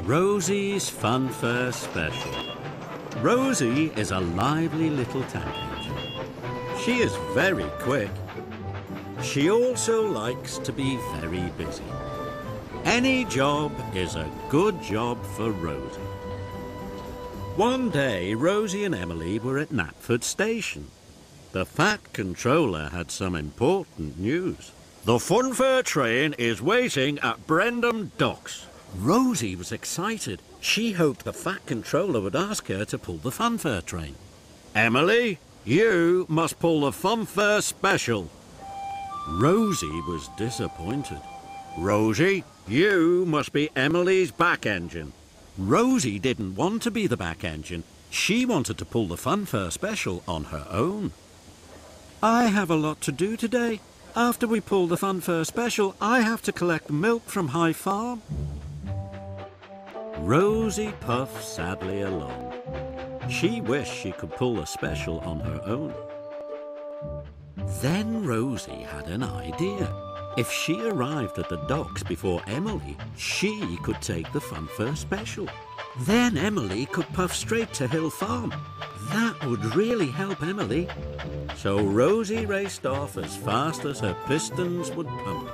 Rosie's Funfair Special. Rosie is a lively little tank engine. She is very quick. She also likes to be very busy. Any job is a good job for Rosie. One day, Rosie and Emily were at Knapford Station. The Fat Controller had some important news. The Funfair train is waiting at Brendam Docks. Rosie was excited. She hoped the Fat Controller would ask her to pull the Funfair train. Emily, you must pull the Funfair Special. Rosie was disappointed. Rosie, you must be Emily's back engine. Rosie didn't want to be the back engine. She wanted to pull the Funfair Special on her own. I have a lot to do today. After we pull the Funfair Special, I have to collect milk from High Farm. Rosie puffed sadly along. She wished she could pull the special on her own. Then Rosie had an idea. If she arrived at the docks before Emily, she could take the Funfair Special. Then Emily could puff straight to Hill Farm. That would really help Emily. So Rosie raced off as fast as her pistons would pump.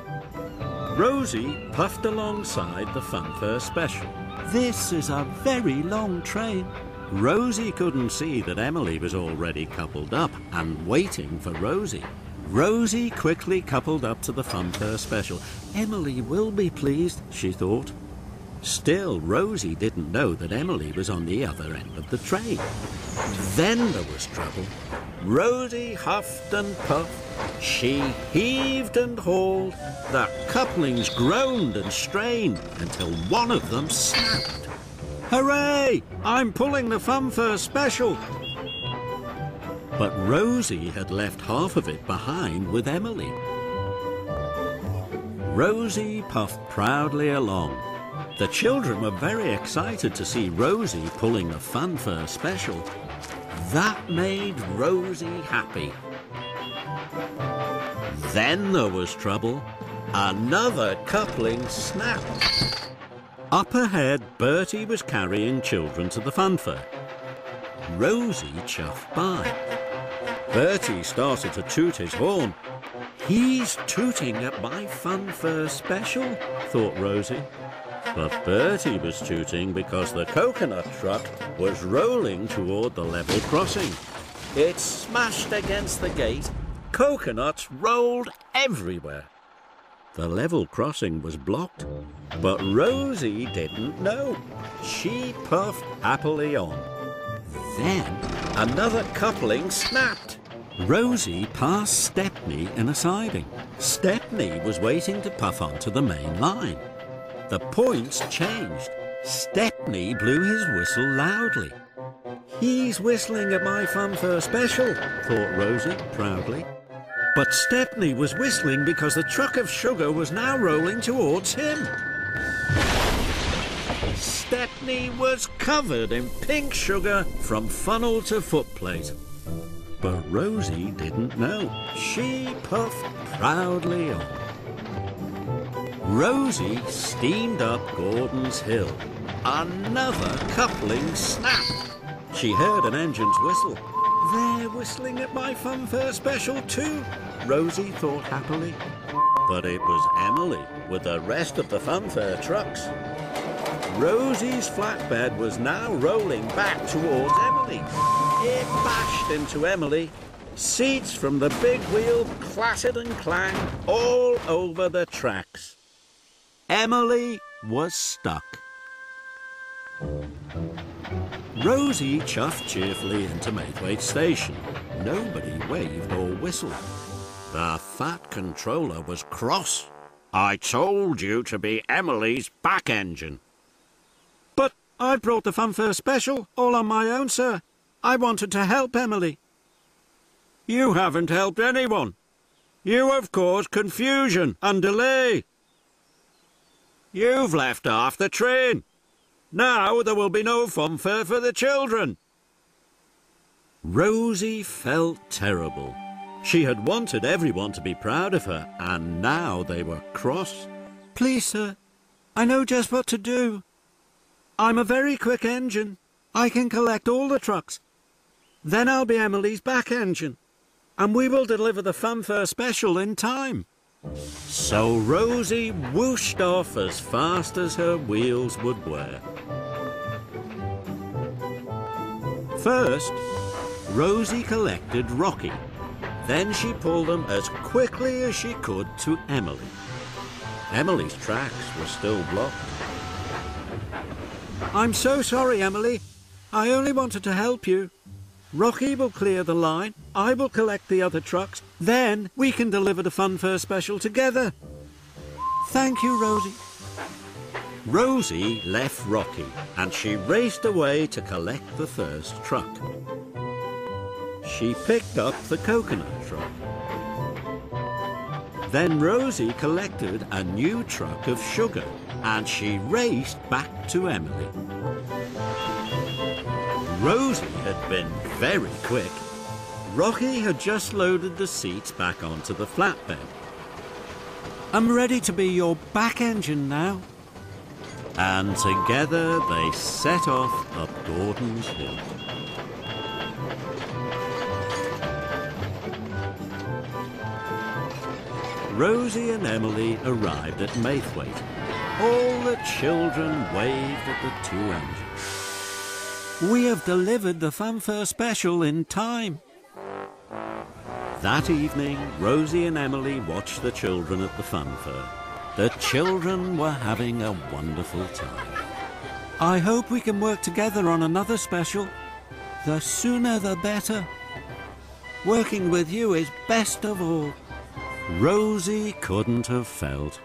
Rosie puffed alongside the Funfair Special. This is a very long train. Rosie couldn't see that Emily was already coupled up and waiting for Rosie. Rosie quickly coupled up to the Funfair Special. Emily will be pleased, she thought. Still, Rosie didn't know that Emily was on the other end of the train. Then there was trouble. Rosie huffed and puffed. She heaved and hauled. The couplings groaned and strained until one of them snapped. Hooray! I'm pulling the Funfair Special! But Rosie had left half of it behind with Emily. Rosie puffed proudly along. The children were very excited to see Rosie pulling the Funfair Special. That made Rosie happy. Then there was trouble. Another coupling snapped. Up ahead, Bertie was carrying children to the funfair. Rosie chuffed by. Bertie started to toot his horn. He's tooting at my Funfair Special, thought Rosie. But Bertie was tooting because the coconut truck was rolling toward the level crossing. It smashed against the gate. Coconuts rolled everywhere. The level crossing was blocked, but Rosie didn't know. She puffed happily on. Then another coupling snapped. Rosie passed Stepney in a siding. Stepney was waiting to puff onto the main line. The points changed. Stepney blew his whistle loudly. He's whistling at my Funfair Special, thought Rosie proudly. But Stepney was whistling because the truck of sugar was now rolling towards him. Stepney was covered in pink sugar from funnel to footplate. But Rosie didn't know. She puffed proudly on. Rosie steamed up Gordon's Hill. Another coupling snapped. She heard an engine's whistle. They're whistling at my Funfair Special too, Rosie thought happily. But it was Emily with the rest of the Funfair trucks. Rosie's flatbed was now rolling back towards Emily. It bashed into Emily. Seats from the big wheel clattered and clanged all over the tracks. Emily was stuck. Rosie chuffed cheerfully into Maithwaite Station. Nobody waved or whistled. The Fat Controller was cross. I told you to be Emily's back engine. But I brought the Funfair Special all on my own, sir. I wanted to help Emily. You haven't helped anyone. You have caused confusion and delay. You've left half the train. Now there will be no funfair for the children. Rosie felt terrible. She had wanted everyone to be proud of her, and now they were cross. Please, sir, I know just what to do. I'm a very quick engine. I can collect all the trucks. Then I'll be Emily's back engine, and we will deliver the Funfair Special in time. So Rosie whooshed off as fast as her wheels would wear. First, Rosie collected Rocky. Then she pulled them as quickly as she could to Emily. Emily's tracks were still blocked. I'm so sorry, Emily. I only wanted to help you. Rocky will clear the line. I will collect the other trucks. Then we can deliver the Funfair Special together. Thank you, Rosie. Rosie left Rocky and she raced away to collect the first truck. She picked up the coconut truck. Then Rosie collected a new truck of sugar and she raced back to Emily. Rosie had been very quick. Rocky had just loaded the seats back onto the flatbed. I'm ready to be your back engine now. And together they set off up Gordon's Hill. Rosie and Emily arrived at Maithwaite. All the children waved at the two engines. We have delivered the Funfair Special in time. That evening, Rosie and Emily watched the children at the Funfair. The children were having a wonderful time. I hope we can work together on another special. The sooner the better. Working with you is best of all. Rosie couldn't have felt